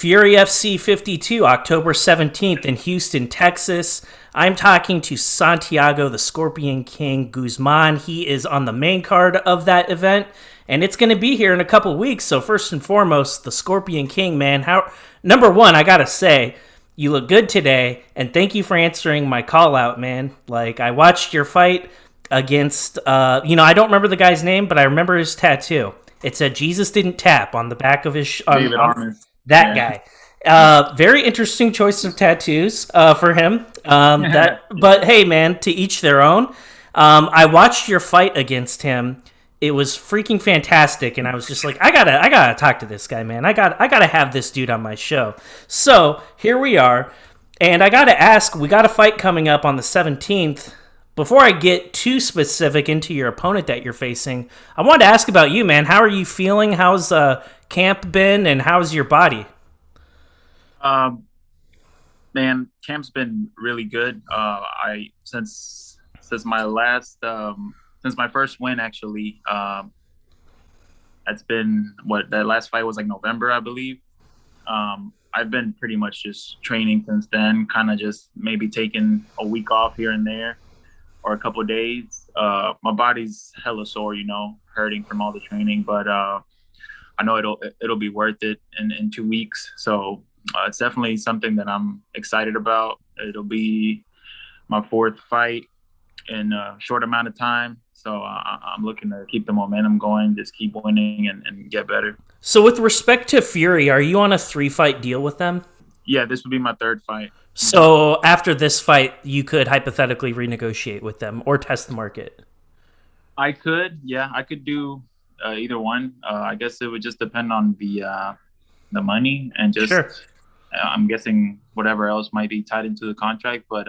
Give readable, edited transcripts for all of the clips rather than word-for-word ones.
Fury FC 52, October 17th in Houston, Texas. I'm talking to Santiago, the Scorpion King Guzman. He is on the main card of that event, and it's going to be here in a couple weeks. So first and foremost, the Scorpion King, man. Number one, I got to say, you look good today, and thank you for answering my call out, man. Like, I watched your fight against, I don't remember the guy's name, but I remember his tattoo. It said Jesus didn't tap on the back of his David Armas. That guy. Very interesting choice of tattoos for him. But hey, man, to each their own. I watched your fight against him. It was freaking fantastic, and I was just like, I gotta talk to this guy, man. I gotta have this dude on my show. So here we are, and I gotta ask. We got a fight coming up on the 17th. Before I get too specific into your opponent that you're facing, I wanted to ask about you, man. How are you feeling? How's camp been, and how's your body? Man, camp's been really good. I since my last since my first win actually. That's been that last fight was like November, I believe. I've been pretty much just training since then, kind of just maybe taking a week off here and there, or a couple of days. My body's hella sore, hurting from all the training, but I know it'll be worth it in 2 weeks. So it's definitely something that I'm excited about. It'll be my fourth fight in a short amount of time. So I'm looking to keep the momentum going, just keep winning and get better. So with respect to Fury, are you on a 3-fight deal with them? Yeah, this would be my third fight. So after this fight, you could hypothetically renegotiate with them or test the market? I could do either one. I guess it would just depend on the money and just Sure. I'm guessing whatever else might be tied into the contract. But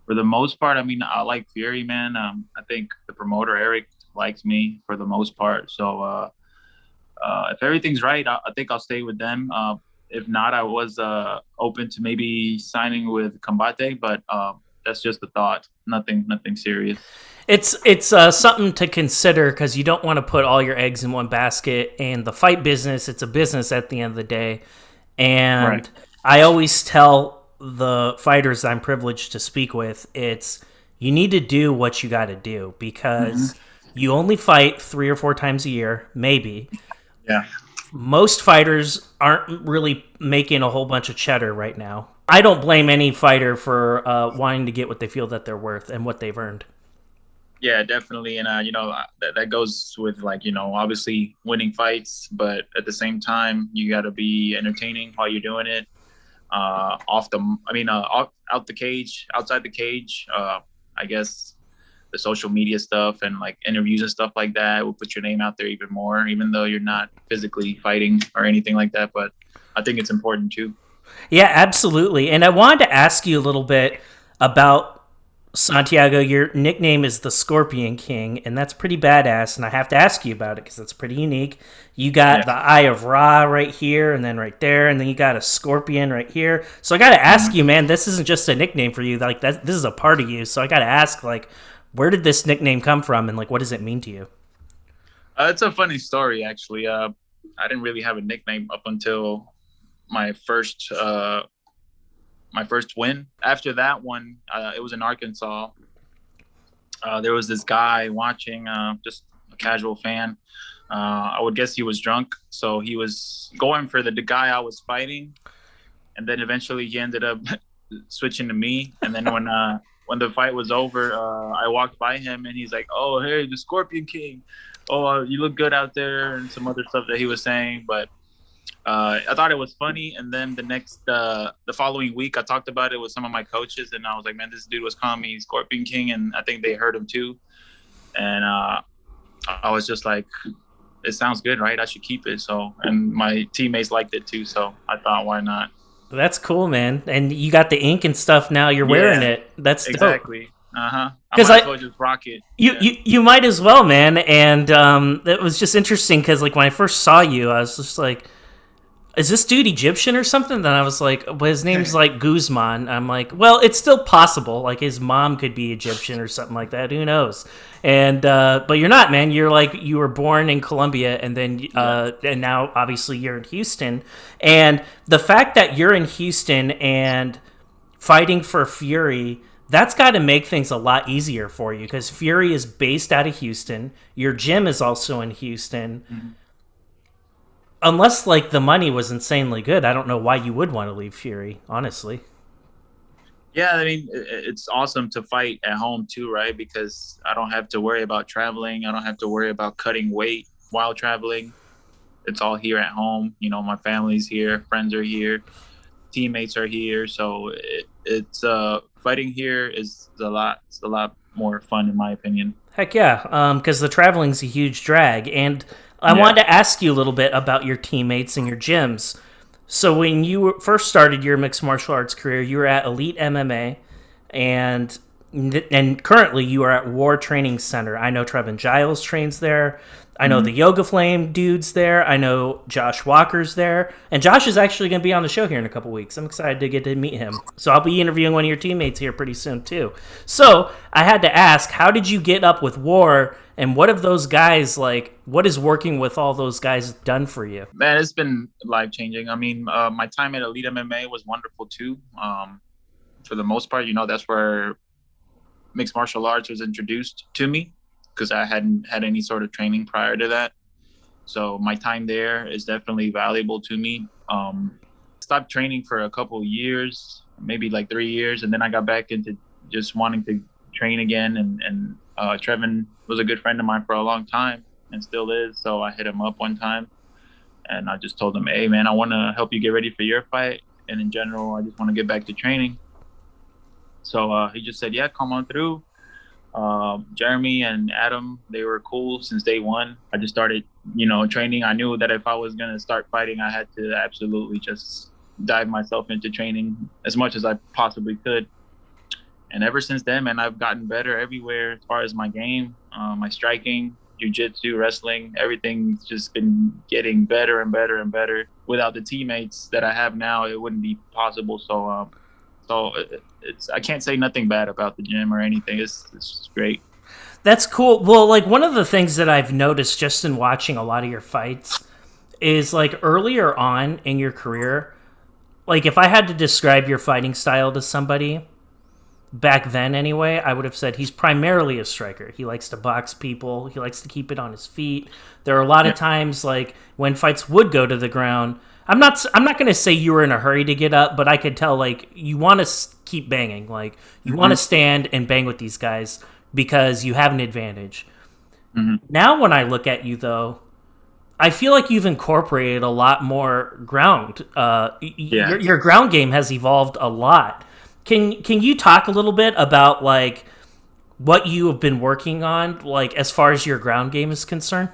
for the most part, I mean, I like Fury, man. I think the promoter Eric likes me for the most part. So if everything's right, I think I'll stay with them. If not, I was open to maybe signing with Combate, but that's just a thought. Nothing serious. It's something to consider because you don't want to put all your eggs in one basket. And the fight business, it's a business at the end of the day. And Right. I always tell the fighters I'm privileged to speak with, you need to do what you got to do because you only fight 3 or 4 times a year, maybe. Yeah. Most fighters aren't really making a whole bunch of cheddar right now. I don't blame any fighter for wanting to get what they feel that they're worth and what they've earned. Yeah, definitely. And, that goes with obviously winning fights, but at the same time, you got to be entertaining while you're doing it. Out the cage, outside the cage, I guess the social media stuff and like interviews and stuff like that will put your name out there even more, even though you're not physically fighting or anything like that. But I think it's important too. Yeah, absolutely. And I wanted to ask you a little bit about Santiago. Your nickname is the Scorpion King, and that's pretty badass. And I have to ask you about it because it's pretty unique. You got the Eye of Ra right here, and then right there, and then you got a scorpion right here. So I got to ask you, man, this isn't just a nickname for you. Like this is a part of you. So I got to ask, like, where did this nickname come from, and like, what does it mean to you? It's a funny story, actually. I didn't really have a nickname up until my first win. After that one, it was in Arkansas. There was this guy watching, just a casual fan. I would guess he was drunk, so he was going for the guy I was fighting, and then eventually he ended up switching to me. And then when the fight was over, I walked by him, and he's like, "Oh, hey, the Scorpion King. Oh, you look good out there," and some other stuff that he was saying, but. I thought it was funny, and then the following week, I talked about it with some of my coaches, and I was like, "Man, this dude was calling me Scorpion King," and I think they heard him too. And I was just like, "It sounds good, right? I should keep it." So, and my teammates liked it too, so I thought, why not? That's cool, man. And you got the ink and stuff now. You're wearing it. That's dope. Exactly. I Because might as well just rock it. You might as well, man. And it was just interesting because like when I first saw you, I was just like. is this dude Egyptian or something? Then I was like, well, his name's like Guzman. I'm like, well, it's still possible. Like his mom could be Egyptian or something like that. Who knows? And but you're not, man. You're like you were born in Colombia, and then Yeah. and now obviously you're in Houston. And the fact that you're in Houston and fighting for Fury, that's got to make things a lot easier for you because Fury is based out of Houston. Your gym is also in Houston. Mhm. Unless like the money was insanely good, I don't know why you would want to leave Fury, honestly. Yeah, I mean, it's awesome to fight at home too, right? Because I don't have to worry about traveling. I don't have to worry about cutting weight while traveling. It's all here at home. You know, my family's here, friends are here, teammates are here. So it's fighting here is it's a lot more fun in my opinion. Heck yeah, because the traveling's a huge drag. And I Yeah. wanted to ask you a little bit about your teammates and your gyms. So when you first started your mixed martial arts career, you were at Elite MMA, and and currently you are at War Training Center. I know Trevin Giles trains there. I know the Hmm. Yoga Flame dude's there. I know Josh Walker's there. And Josh is actually going to be on the show here in a couple weeks. I'm excited to get to meet him. So I'll be interviewing one of your teammates here pretty soon, too. So I had to ask, how did you get up with War? And what have those guys, like, what is working with all those guys done for you? Man, it's been life changing. I mean, my time at Elite MMA was wonderful too. For the most part, you know, that's where mixed martial arts was introduced to me because I hadn't had any sort of training prior to that. So my time there is definitely valuable to me. Stopped training for a couple of years, maybe like 3 years, and then I got back into just wanting to train again. And Trevin was a good friend of mine for a long time and still is. So I hit him up one time and I just told him, "Hey man, I want to help you get ready for your fight, and in general, I just want to get back to training." So he just said, "Yeah, come on through." Jeremy and Adam, they were cool since day one. I just started, you know, training. I knew that if I was gonna start fighting, I had to absolutely just dive myself into training as much as I possibly could. And ever since then, man, I've gotten better everywhere as far as my game, my striking, jujitsu, wrestling, everything's just been getting better and better and better. Without the teammates that I have now, it wouldn't be possible. So it's I can't say nothing bad about the gym or anything. It's just great. That's cool. Well, like one of the things that I've noticed just in watching a lot of your fights is like earlier on in your career, like if I had to describe your fighting style to somebody back then anyway, I would have said he's primarily a striker. He likes to box people, he likes to keep it on his feet. There are a lot of Yeah. times like when fights would go to the ground, I'm not going to say you were in a hurry to get up, but I could tell like you want to keep banging. Like you want to Hmm. stand and bang with these guys because you have an advantage. Hmm. Now when I look at you though, I feel like you've incorporated a lot more ground. Yeah. Your ground game has evolved a lot. Can you talk a little bit about like what you have been working on, like as far as your ground game is concerned?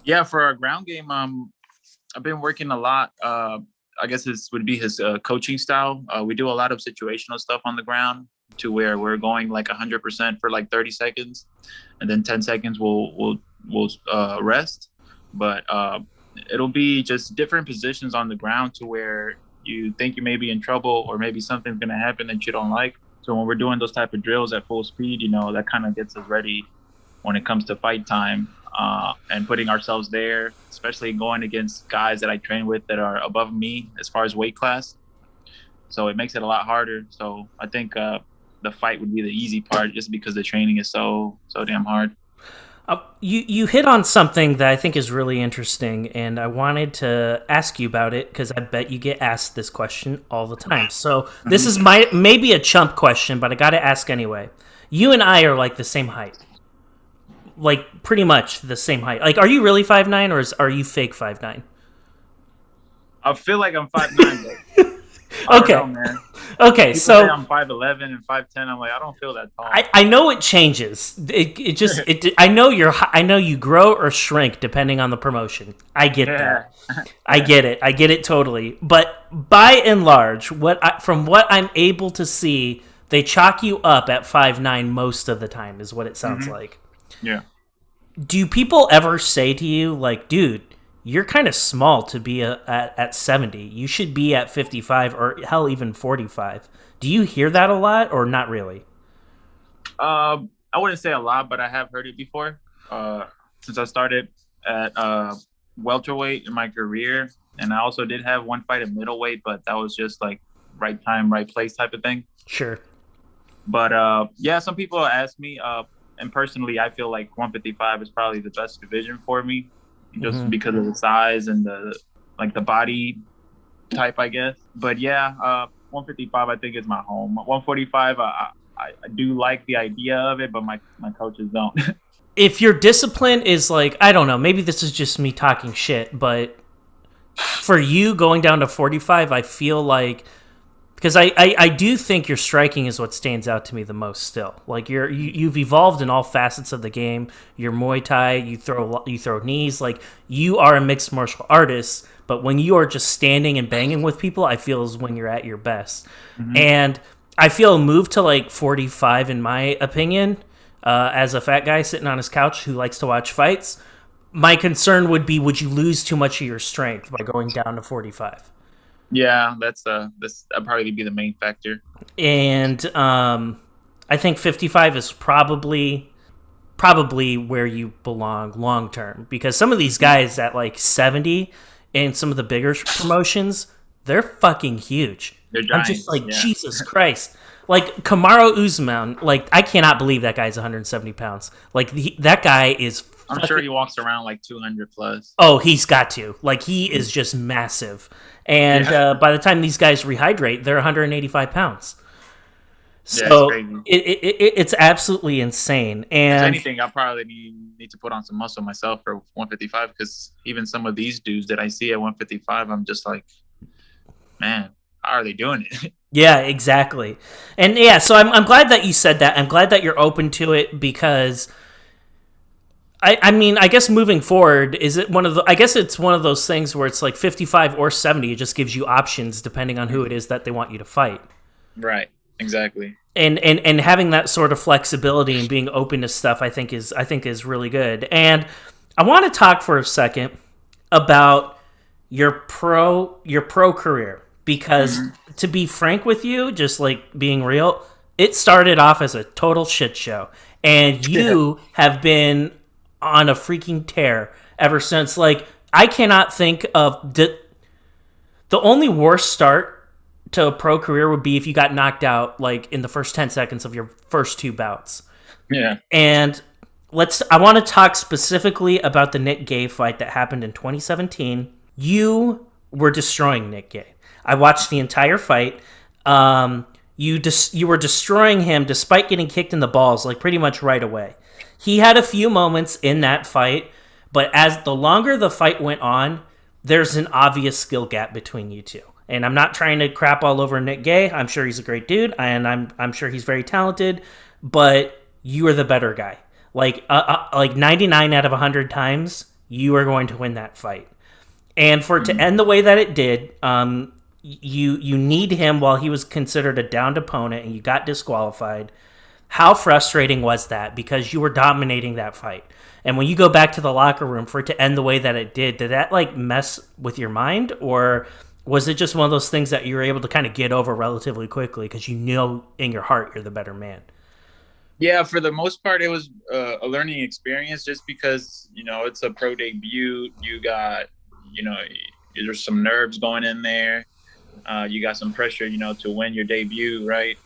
Yeah. For our ground game, I've been working a lot. I guess this would be his coaching style. We do a lot of situational stuff on the ground to where we're going like 100% for like 30 seconds, and then 10 seconds we'll rest. But it'll be just different positions on the ground to where you think you may be in trouble or maybe something's going to happen that you don't like. So when we're doing those type of drills at full speed, you know, that kind of gets us ready when it comes to fight time, and putting ourselves there, especially going against guys that I train with that are above me as far as weight class. So it makes it a lot harder. So I think the fight would be the easy part just because the training is so damn hard. You hit on something that I think is really interesting, and I wanted to ask you about it because I bet you get asked this question all the time. So this Hmm. is my maybe a chump question, but I got to ask anyway. You and I are like the same height, like pretty much the same height. Like, are you really 5'9" or are you fake 5'9"? I feel like I'm 5'9", but I don't know, Okay, man. okay. People say So I'm 5'11" and 5'10". I'm like, I don't feel that tall. I know it changes. It just it. I know you grow or shrink depending on the promotion. I get Yeah. that. I Yeah. get it. I get it totally. But by and large, from what I'm able to see, they chalk you up at 5'9" most of the time. Is what it sounds Hmm. like. Yeah. Do people ever say to you like, "Dude, you're kind of small to be at 70. You should be at 55 or hell, even 45. Do you hear that a lot or not really? I wouldn't say a lot, but I have heard it before. Uh, since I started at welterweight in my career, and I also did have one fight at middleweight, but that was just like right time, right place type of thing. Sure. But yeah, some people ask me, and personally, I feel like 155 is probably the best division for me, just Mm-hmm. because of the size and the body type, I guess. But yeah, 155 I think is my home. 145 I do like the idea of it, but my coaches don't. If your discipline is like, I don't know, maybe this is just me talking shit, but for you going down to 45, I feel like because I do think your striking is what stands out to me the most still. Like you've evolved in all facets of the game. Your Muay Thai, you throw knees, like you are a mixed martial artist, but when you are just standing and banging with people, I feel is when you're at your best. Hmm. And I feel a move to like 45 in my opinion, as a fat guy sitting on his couch who likes to watch fights. My concern would be would you lose too much of your strength by going down to 45? Yeah, that's that'd probably be the main factor. And I think 55 is probably where you belong long term because some of these guys at like 70 and some of the bigger promotions, they're fucking huge. They're I'm just giants. like Yeah, Jesus Christ. Like Kamaru Usman, like I cannot believe that guy's 170 pounds. Like that guy is I'm sure fucking. he walks around like 200 plus. Oh, he's got to. Like he is just massive. And Yeah, by the time these guys rehydrate, they're 185 pounds. yeah, it's So crazy. it's absolutely insane. If And anything, I probably need to put on some muscle myself for 155 because even some of these dudes that I see at 155, I'm just like, man, how are they doing it? yeah, exactly. And yeah, so I'm glad that you said that. I'm glad that you're open to it because I mean, I guess moving forward, is it one of the, I guess it's one of those things where it's like 55 or 70. It just gives you options depending on who it is that they want you to fight. Right, exactly. And having that sort of flexibility and being open to stuff I think is really good. And I want to talk for a second about your pro career because Hmm. to be frank with you, just like being real, it started off as a total shit show and Yeah. you have been on a freaking tear ever since. Like I cannot think of the only worst start to a pro career would be if you got knocked out like in the first 10 seconds of your first two bouts. Yeah. And I want to talk specifically about the Nick Gay fight that happened in 2017. You were destroying Nick Gay. I watched the entire fight. You were destroying him despite getting kicked in the balls like pretty much right away. He had a few moments in that fight, but as the longer the fight went on, there's an obvious skill gap between you two. And I'm not trying to crap all over Nick Gay. I'm sure he's a great dude, and I'm sure he's very talented. But you are the better guy. Like 99 out of 100 times, you are going to win that fight. And for it to Mhm. end the way that it did, you need him while he was considered a downed opponent, and you got disqualified. How frustrating was that? Because you were dominating that fight. And when you go back to the locker room for it to end the way that it did that like mess with your mind? Or was it just one of those things that you were able to kind of get over relatively quickly because you know in your heart you're the better man? Yeah, for the most part, it was a learning experience just because, it's a pro debut. You got, you know, there's some nerves going in there. You got some pressure, to win your debut, right?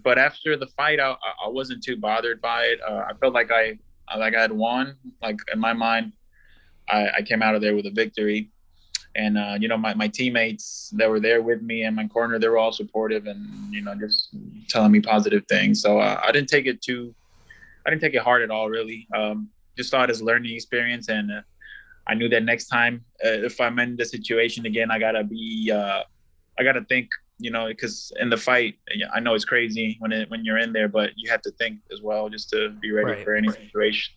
But after the fight, I wasn't too bothered by it. I felt like I had won. Like in my mind, I came out of there with a victory. And my teammates that were there with me in my corner, they were all supportive and just telling me positive things. So I didn't take it hard at all, really. Just saw it as a learning experience, and I knew that next time, if I'm in the situation again, I gotta think, because in the fight, yeah, I know it's crazy when you're in there, but you have to think as well just to be ready Right. for any situation.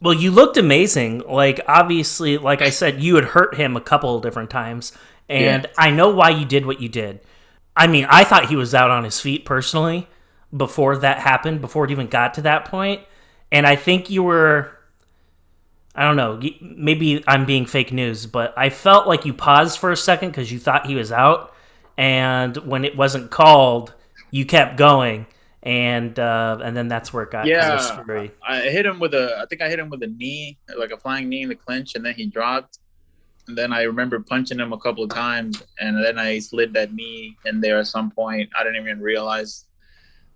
Well, you looked amazing. Like, obviously, like I said, you had hurt him a couple of different times. Yeah. And I know why you did what you did. I mean, I thought he was out on his feet personally before that happened, before it even got to that point. And I think you were I don't know. Maybe I'm being fake news, but I felt like you paused for a second because you thought he was out, and when it wasn't called, you kept going, and then that's where it got kind of Yeah, screwy. I hit him with a. I think I hit him with a knee, like a flying knee in the clinch, and then he dropped. And then I remember punching him a couple of times, and then I slid that knee in there at some point. I didn't even realize,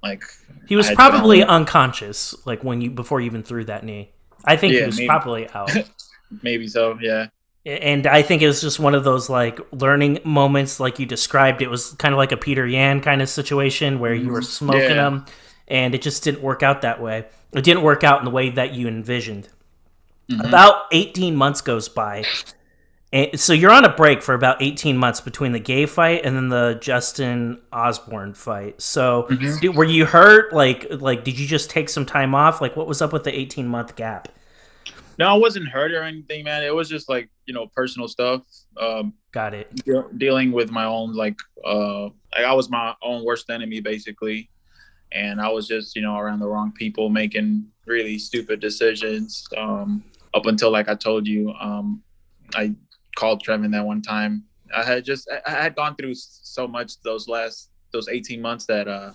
like, He I was had thrown probably it. unconscious, like when you before you even threw that knee. I think he Yeah, was maybe, probably out. maybe so. Yeah. And I think it was just one of those like learning moments, like you described. It was kind of like a Peter Yan kind of situation where you were smoking Yeah. them, and it just didn't work out that way. It didn't work out in the way that you envisioned. Hmm. About 18 months goes by, and so you're on a break for about 18 months between the gay fight and then the Justin Osborne fight. So Hmm. were you hurt? Like did you just take some time off? Like what was up with the 18-month gap? No, I wasn't hurt or anything, man. It was just like personal stuff. Got it. Dealing with my own like I was my own worst enemy basically, and I was just around the wrong people, making really stupid decisions. Up until like I told you, I called Trevin that one time. I had gone through so much those 18 months that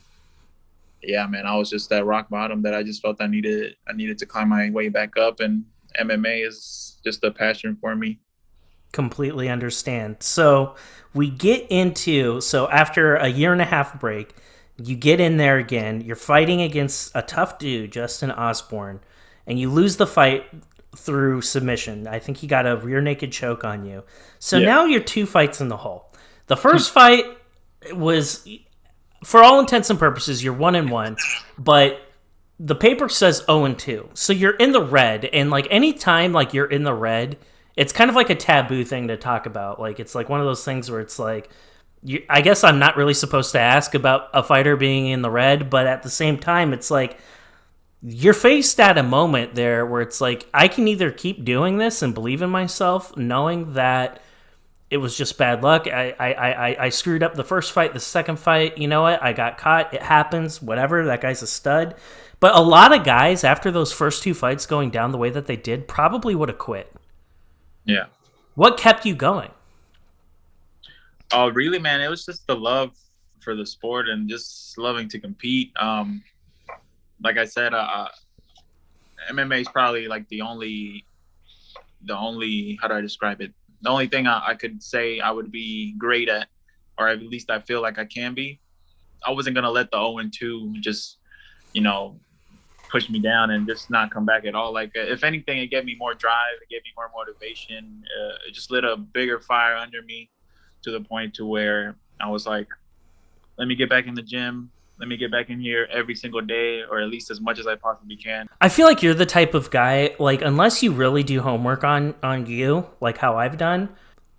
yeah, man, I was just at rock bottom that I just felt I needed to climb my way back up, and MMA is just a passion for me. Completely understand. So we get into so after a year and a half break, you get in there again. You're fighting against a tough dude, Justin Osborne, and you lose the fight through submission. I think he got a rear naked choke on you. So Yeah. now you're two fights in the hole. The first fight was, for all intents and purposes, you're 1-1, but the paper says 0-2. So you're in the red, and like anytime like you're in the red, it's kind of like a taboo thing to talk about. Like it's like one of those things where it's like I guess I'm not really supposed to ask about a fighter being in the red, but at the same time it's like you're faced at a moment there where it's like I can either keep doing this and believe in myself knowing that it was just bad luck. I screwed up the first fight, the second fight. You know what? I got caught. It happens. Whatever. That guy's a stud. But a lot of guys, after those first two fights going down the way that they did, probably would have quit. Yeah. What kept you going? Oh, really, man? It was just the love for the sport and just loving to compete. Like I said, MMA is probably like the only how do I describe it? The only thing I could say I would be great at, or at least I feel like I can be. I wasn't gonna let the 0-2 just you know push me down and just not come back at all. Like if anything, it gave me more drive, it gave me more motivation. It just lit a bigger fire under me to the point to where I was like, let me get back in the gym. Let me get back in here every single day, or at least as much as I possibly can. I feel like you're the type of guy, like, unless you really do homework on you, like how I've done,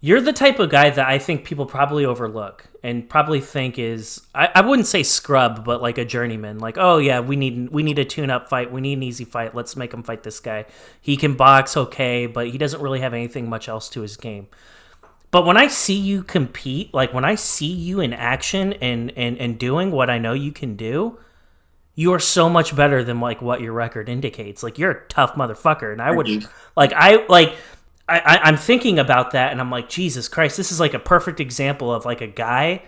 you're the type of guy that I think people probably overlook and probably think is I wouldn't say scrub, but like a journeyman. Like, oh yeah, we need a tune up fight, we need an easy fight. Let's make him fight this guy. He can box okay, but he doesn't really have anything much else to his game. But when I see you compete, like when I see you in action and doing what I know you can do, you are so much better than like what your record indicates. Like you're a tough motherfucker, and I Thank would you. I'm thinking about that, and I'm like, Jesus Christ, this is like a perfect example of like a guy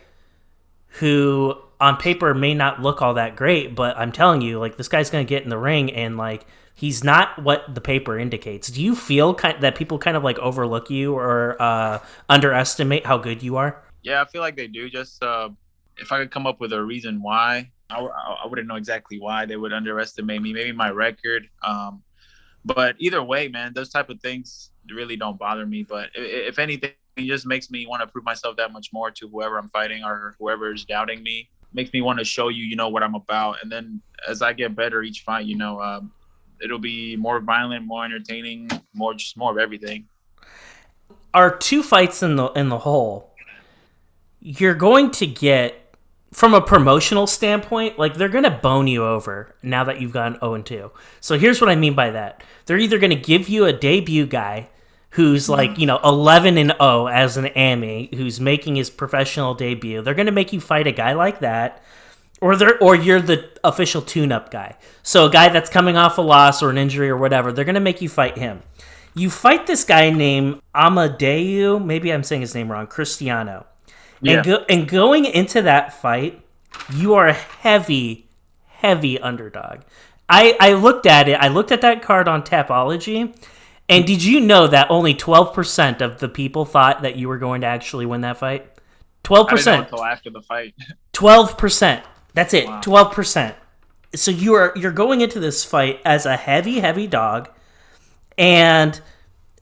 who on paper may not look all that great, but I'm telling you, like this guy's gonna get in the ring and like he's not what the paper indicates. Do you feel that people kind of like overlook you or underestimate how good you are? Yeah, I feel like they do. Just if I could come up with a reason why, I wouldn't know exactly why they would underestimate me. Maybe my record. But either way, man, those type of things really don't bother me. But if anything, it just makes me want to prove myself that much more to whoever I'm fighting or whoever is doubting me. Makes me want to show you, what I'm about. And then as I get better each fight, it'll be more violent, more entertaining, more of everything. Our two fights in the hole, you're going to get from a promotional standpoint, like they're gonna bone you over now that you've gone 0-2. So here's what I mean by that: they're either gonna give you a debut guy who's like 11-0 as an AMI, who's making his professional debut. They're gonna make you fight a guy like that, or you're the official tune-up guy. So a guy that's coming off a loss or an injury or whatever, they're gonna make you fight him. You fight this guy named Amadeu. Maybe I'm saying his name wrong. Cristiano. Yeah, And going into that fight, you are a heavy underdog. I looked at it. I looked at that card on Tapology, and did you know that only 12% of the people thought that you were going to actually win that fight? I didn't know 12%. until after the fight. 12%. That's it. Wow. 12%. So you're going into this fight as a heavy dog, and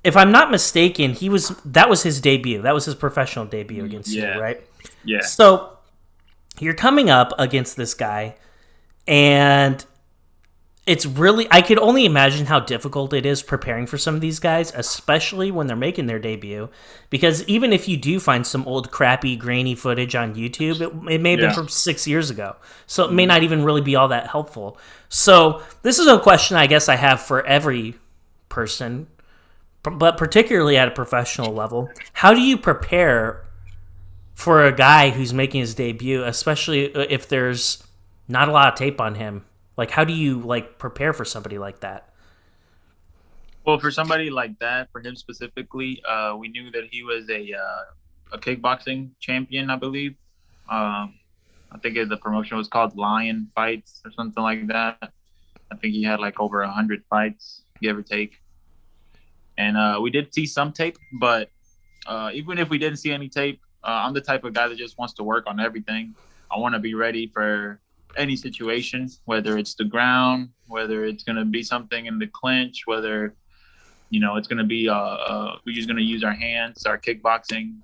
if I'm not mistaken, that was his debut. That was his professional debut against you, Yeah, right? yeah, So you're coming up against this guy, and it's really, I could only imagine how difficult it is preparing for some of these guys, especially when they're making their debut. Because even if you do find some old crappy grainy footage on YouTube, it may have been yeah. from 6 years ago, so it may not even really be all that helpful. So this is a question I guess I have for every person, but particularly at a professional level. How do you prepare for a guy who's making his debut, especially if there's not a lot of tape on him? Like, how do you like prepare for somebody like that? Well, for somebody like that, for him specifically, we knew that he was a kickboxing champion, I believe. Um, I think the promotion was called Lion Fights or something like that. I think he had like over 100 fights, give or take. And we did see some tape, but even if we didn't see any tape, I'm the type of guy that just wants to work on everything. I want to be ready for any situation, whether it's the ground, whether it's going to be something in the clinch, whether it's going to be we're just going to use our hands, our kickboxing,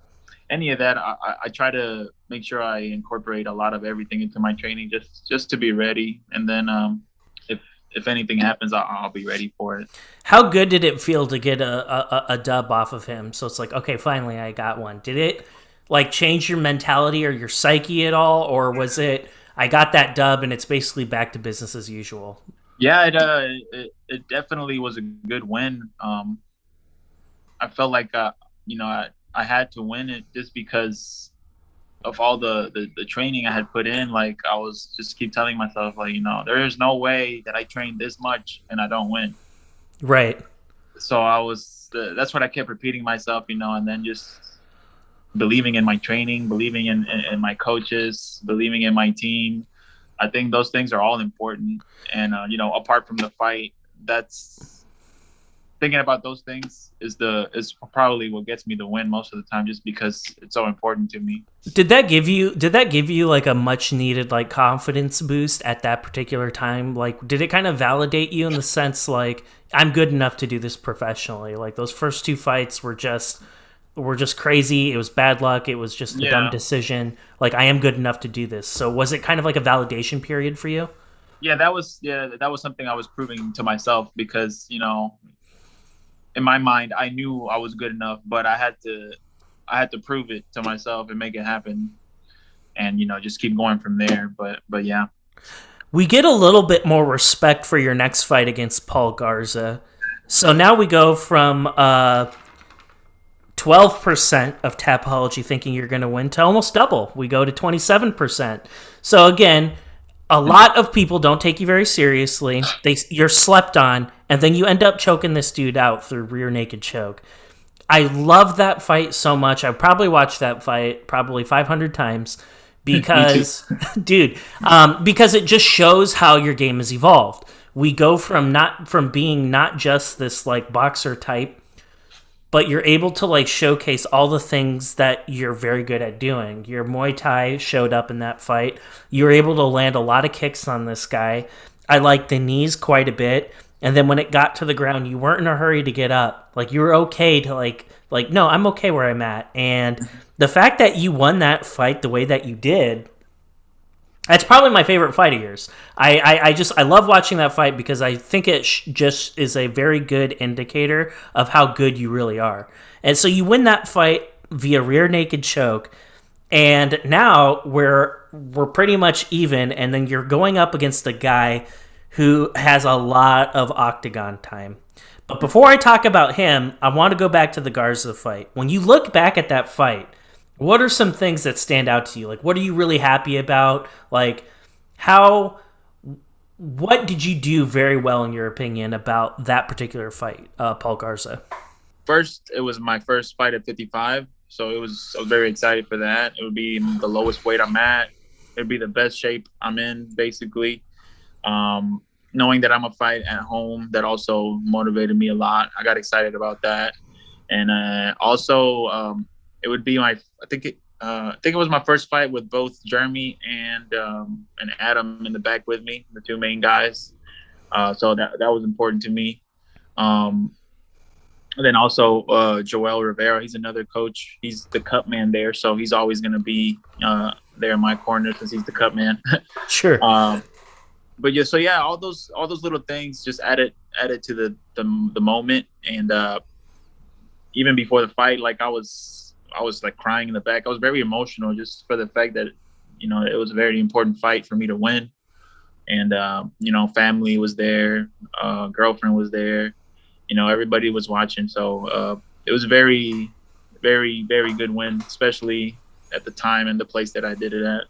any of that. I try to make sure I incorporate a lot of everything into my training, just to be ready. And then if anything happens, I'll be ready for it. How good did it feel to get a dub off of him? So it's like, okay, finally I got one. Did it like change your mentality or your psyche at all, or was it I got that dub and it's basically back to business as usual? Yeah, it definitely was a good win. I felt like I had to win it just because of all the training I had put in. Like I was just keep telling myself like there is no way that I trained this much and I don't win. Right. So that's what I kept repeating myself, and then just believing in my training, believing in my coaches, believing in my team. I think those things are all important. And apart from the fight, that's thinking about those things is probably what gets me the win most of the time, just because it's so important to me. Did that give you like a much needed like confidence boost at that particular time? Like did it kind of validate you in the sense like I'm good enough to do this professionally? Like those first two fights were just crazy. It was bad luck. It was just a dumb Yeah. decision. Like I am good enough to do this. So was it kind of like a validation period for you? Yeah, that was something I was proving to myself, because in my mind I knew I was good enough, but I had to prove it to myself and make it happen, and just keep going from there. But yeah. We get a little bit more respect for your next fight against Paul Garza. So now we go from 12% of Tapology thinking you're going to win to almost double. We go to 27%. So again, a lot of people don't take you very seriously. You're slept on, and then you end up choking this dude out through rear naked choke. I love that fight so much. I probably watched that fight probably 500 times Me too. because, dude, because it just shows how your game has evolved. We go from being not just this like boxer type, but you're able to like showcase all the things that you're very good at doing. Your Muay Thai showed up in that fight. You were able to land a lot of kicks on this guy. I liked the knees quite a bit. And then when it got to the ground, you weren't in a hurry to get up. Like you were okay to like no, I'm okay where I'm at. And the fact that you won that fight the way that you did, that's probably my favorite fight of yours. I love watching that fight because I think it just is a very good indicator of how good you really are. And so you win that fight via rear naked choke, and now we're pretty much even. And then you're going up against a guy who has a lot of octagon time. But before I talk about him, I want to go back to the Garza fight. When you look back at that fight, what are some things that stand out to you? Like, what are you really happy about? Like, how What did you do very well, in your opinion, about that particular fight, Paul Garza? First, it was my first fight at 55, so I was very excited for that. It would be the lowest weight I'm at. It would be the best shape I'm in, basically. Um, Knowing that I'm a fight at home, that also motivated me a lot. I got excited about that, and also it would be my. I think it was my first fight with both Jeremy and Adam in the back with me, the two main guys. So that was important to me. Um, and then also Joel Rivera, he's another coach. He's the cup man there, so he's always going to be there in my corner since he's the cup man. Sure. But yeah, so yeah, all those little things just added to the moment, and even before the fight, like I was like crying in the back. I was very emotional just for the fact that it was a very important fight for me to win, and family was there, girlfriend was there, everybody was watching, so it was a very, very, very good win, especially at the time and the place that I did it at.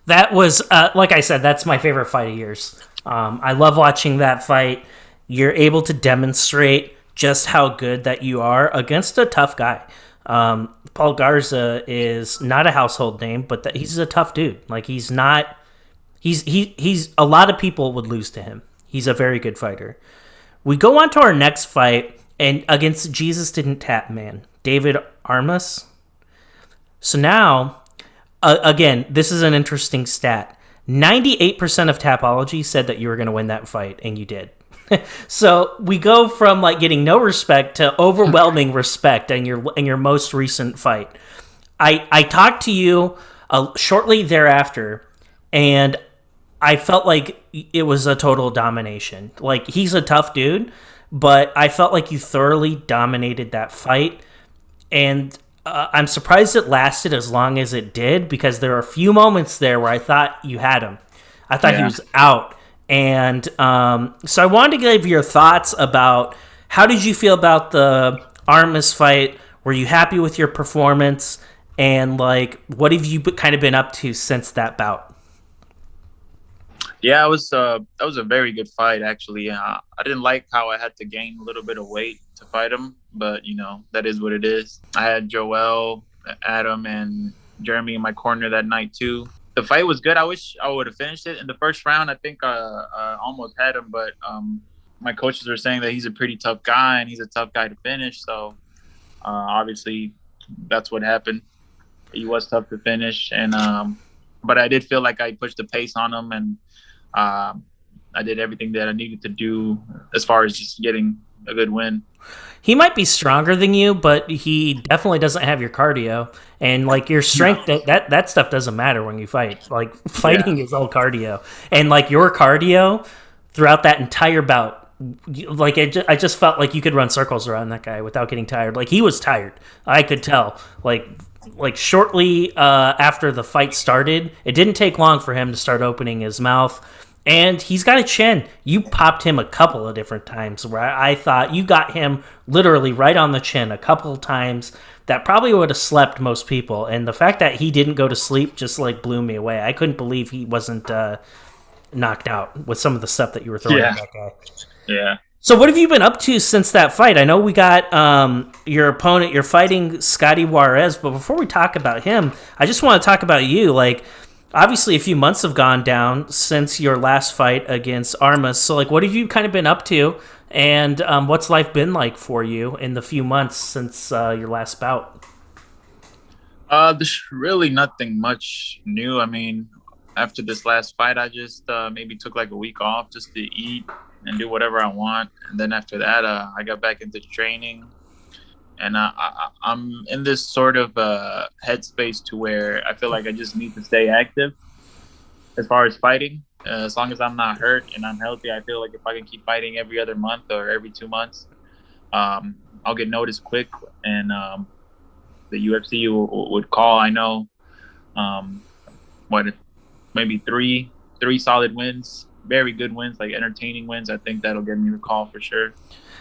That was, like I said, that's my favorite fight of yours. I love watching that fight. You're able to demonstrate just how good that you are against a tough guy. Paul Garza is not a household name, but he's a tough dude. Like, he's not. He's a lot of people would lose to him. He's a very good fighter. We go on to our next fight, and against Jesus Didn't Tap Man, David Armas. So now, again, this is an interesting stat. 98% of Tapology said that you were going to win that fight, and you did. So we go from like getting no respect to overwhelming respect in your most recent fight. I talked to you shortly thereafter, and I felt like it was a total domination. Like, he's a tough dude, but I felt like you thoroughly dominated that fight, and I'm surprised it lasted as long as it did, because there were a few moments there where I thought you had him. I thought he was out. And so I wanted to give your thoughts about, how did you feel about the Armas fight? Were you happy with your performance? And like, what have you kind of been up to since that bout? Yeah, it was that was a very good fight actually. I didn't like how I had to gain a little bit of weight to fight him, but that is what it is. I had Joel, Adam, and Jeremy in my corner that night too. The fight was good. I wish I would have finished it in the first round. I think I almost had him, but my coaches were saying that he's a pretty tough guy and he's a tough guy to finish. So obviously that's what happened. He was tough to finish, and but I did feel like I pushed the pace on him, and I did everything that I needed to do as far as just getting a good win. He might be stronger than you, but he definitely doesn't have your cardio, and like your strength. No. That stuff doesn't matter when you fight. Like, fighting Yeah. is all cardio, and like your cardio throughout that entire bout. Like, I just felt like you could run circles around that guy without getting tired. Like, he was tired. I could tell. Like shortly after the fight started, it didn't take long for him to start opening his mouth. And he's got a chin. You popped him a couple of different times where I thought you got him literally right on the chin a couple of times that probably would have slept most people. And the fact that he didn't go to sleep just like blew me away. I couldn't believe he wasn't knocked out with some of the stuff that you were throwing Yeah. at that guy. Yeah. So what have you been up to since that fight? I know we got your opponent. You're fighting Scotty Juarez, but before we talk about him, I just want to talk about you. Like, obviously, a few months have gone down since your last fight against Armas. So, like, what have you kind of been up to, and what's life been like for you in the few months since your last bout? There's really nothing much new. I mean, after this last fight, I just maybe took like a week off just to eat and do whatever I want. And then after that, I got back into training. And I'm in this sort of headspace to where I feel like I just need to stay active as far as fighting. As long as I'm not hurt and I'm healthy, I feel like if I can keep fighting every other month or every 2 months, I'll get noticed quick, and the UFC would call. I know, what, maybe three solid wins, very good wins, like entertaining wins. I think that'll get me the call for sure.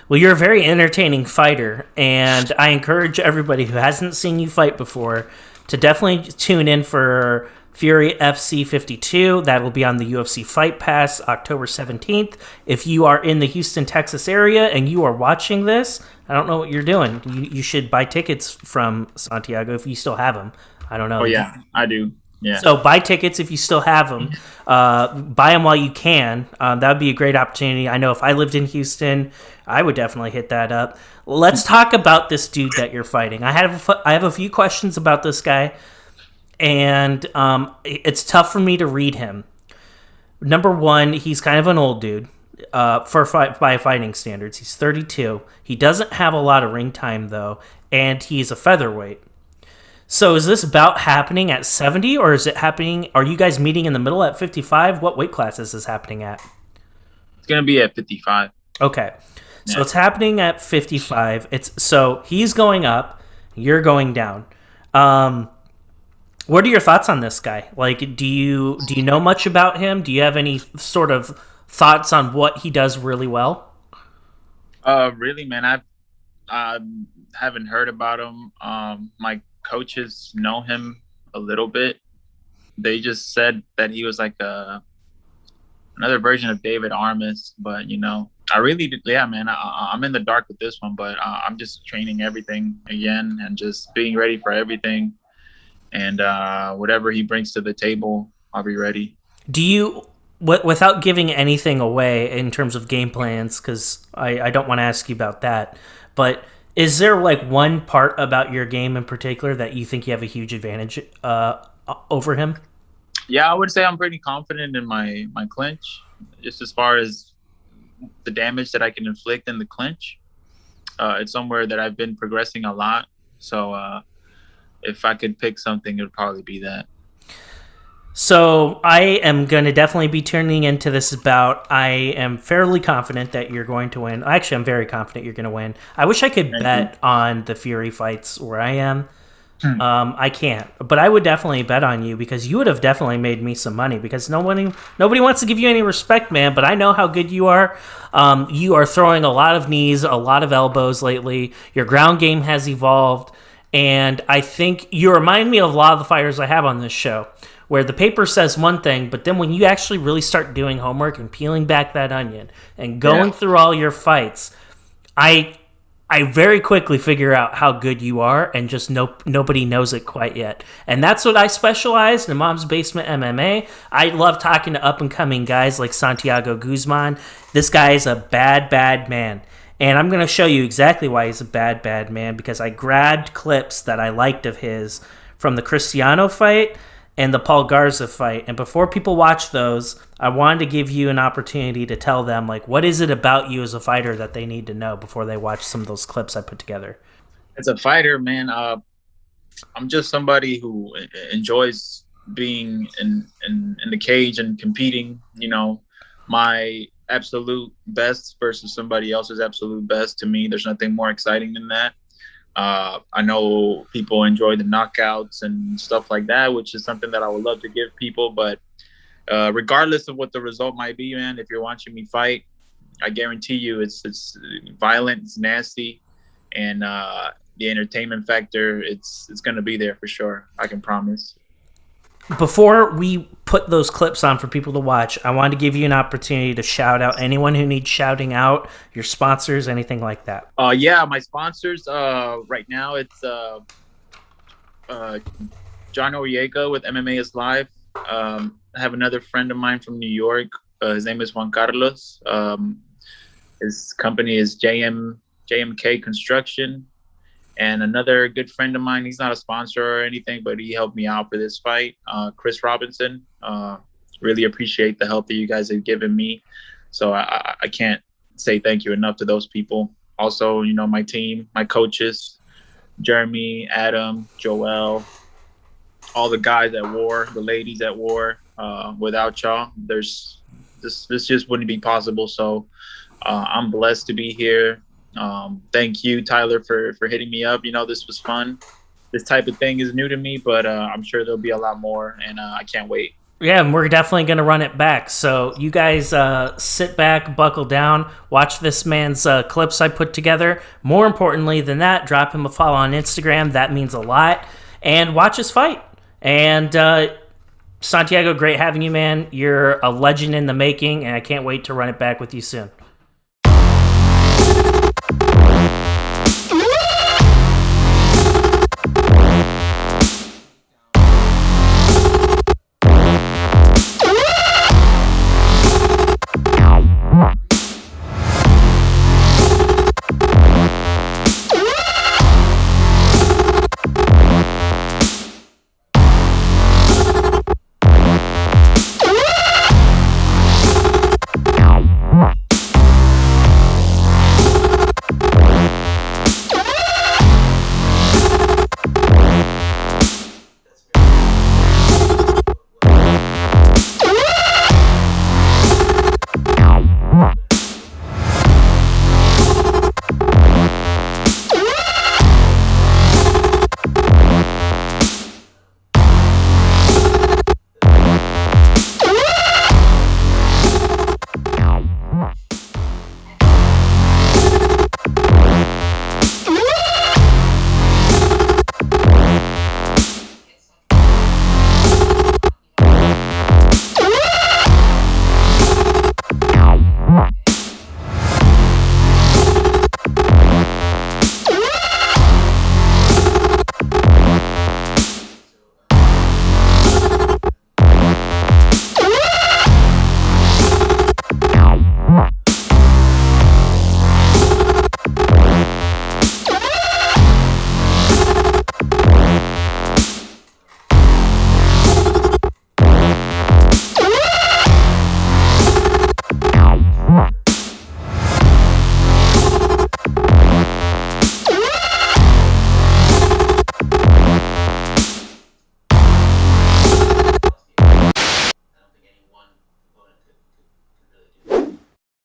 Well, you're a very entertaining fighter, and I encourage everybody who hasn't seen you fight before to definitely tune in for Fury FC 52. That will be on the UFC Fight Pass October 17th. If you are in the Houston, Texas area and you are watching this, I don't know what you're doing. You should buy tickets from Santiago if you still have them. I don't know. Oh yeah, I do. Yeah. So buy tickets if you still have them. Buy them while you can. That would be a great opportunity. I know if I lived in Houston, I would definitely hit that up. Let's talk about this dude that you're fighting. I have a few questions about this guy, and it's tough for me to read him. Number one, he's kind of an old dude by fighting standards. He's 32. He doesn't have a lot of ring time though, and he's a featherweight. So is this bout happening at 70, or is it happening? Are you guys meeting in the middle at 55? What weight class is this happening at? It's gonna be at 55. Okay, so it's happening at 55. So he's going up, you're going down. What are your thoughts on this guy? Like, do you know much about him? Do you have any sort of thoughts on what he does really well? Really, man, I haven't heard about him. My coaches know him a little bit. They just said that he was like another version of David Armas, but I really, yeah, man, I'm in the dark with this one, but I'm just training everything again and just being ready for everything, and whatever he brings to the table, I'll be ready. Do you, without giving anything away in terms of game plans, because I don't want to ask you about that, but is there like one part about your game in particular that you think you have a huge advantage over him? Yeah, I would say I'm pretty confident in my clinch, just as far as the damage that I can inflict in the clinch. It's somewhere that I've been progressing a lot. So if I could pick something, it would probably be that. So I am going to definitely be tuning into this bout. I am fairly confident that you're going to win. Actually, I'm very confident you're going to win. I wish I could bet on the Fury fights where I am. I can't, but I would definitely bet on you because you would have definitely made me some money because nobody wants to give you any respect, man, but I know how good you are. You are throwing a lot of knees, a lot of elbows lately. Your ground game has evolved, and I think you remind me of a lot of the fighters I have on this show where the paper says one thing, but then when you actually really start doing homework and peeling back that onion and going through all your fights, I very quickly figure out how good you are, and just nobody knows it quite yet. And that's what I specialize in Mom's Basement MMA. I love talking to up-and-coming guys like Santiago Guzman. This guy is a bad, bad man. And I'm going to show you exactly why he's a bad, bad man, because I grabbed clips that I liked of his from the Cristiano fight and the Paul Garza fight. And before people watch those, I wanted to give you an opportunity to tell them, like, what is it about you as a fighter that they need to know before they watch some of those clips I put together? As a fighter, man, I'm just somebody who enjoys being in the cage and competing. My absolute best versus somebody else's absolute best. To me, there's nothing more exciting than that. I know people enjoy the knockouts and stuff like that, which is something that I would love to give people. But regardless of what the result might be, man, if you're watching me fight, I guarantee you it's violent, it's nasty, and the entertainment factor, it's going to be there for sure. I can promise. Before we put those clips on for people to watch, I wanted to give you an opportunity to shout out anyone who needs shouting out, your sponsors, anything like that. Yeah, my sponsors right now, it's John Noriega with MMA is Live. I have another friend of mine from New York. His name is Juan Carlos. His company is JMK Construction. And another good friend of mine, he's not a sponsor or anything, but he helped me out for this fight, Chris Robinson. Really appreciate the help that you guys have given me. So I can't say thank you enough to those people. Also, my team, my coaches, Jeremy, Adam, Joel, all the guys at war, the ladies at war. Without y'all, this just wouldn't be possible. So I'm blessed to be here. Thank you, Tyler, for hitting me up. This was fun. This type of thing is new to me, but I'm sure there'll be a lot more, and I can't wait. Yeah, and we're definitely going to run it back. So you guys sit back, buckle down, watch this man's clips I put together. More importantly than that, drop him a follow on Instagram. That means a lot. And watch his fight. And Santiago, great having you, man. You're a legend in the making, and I can't wait to run it back with you soon.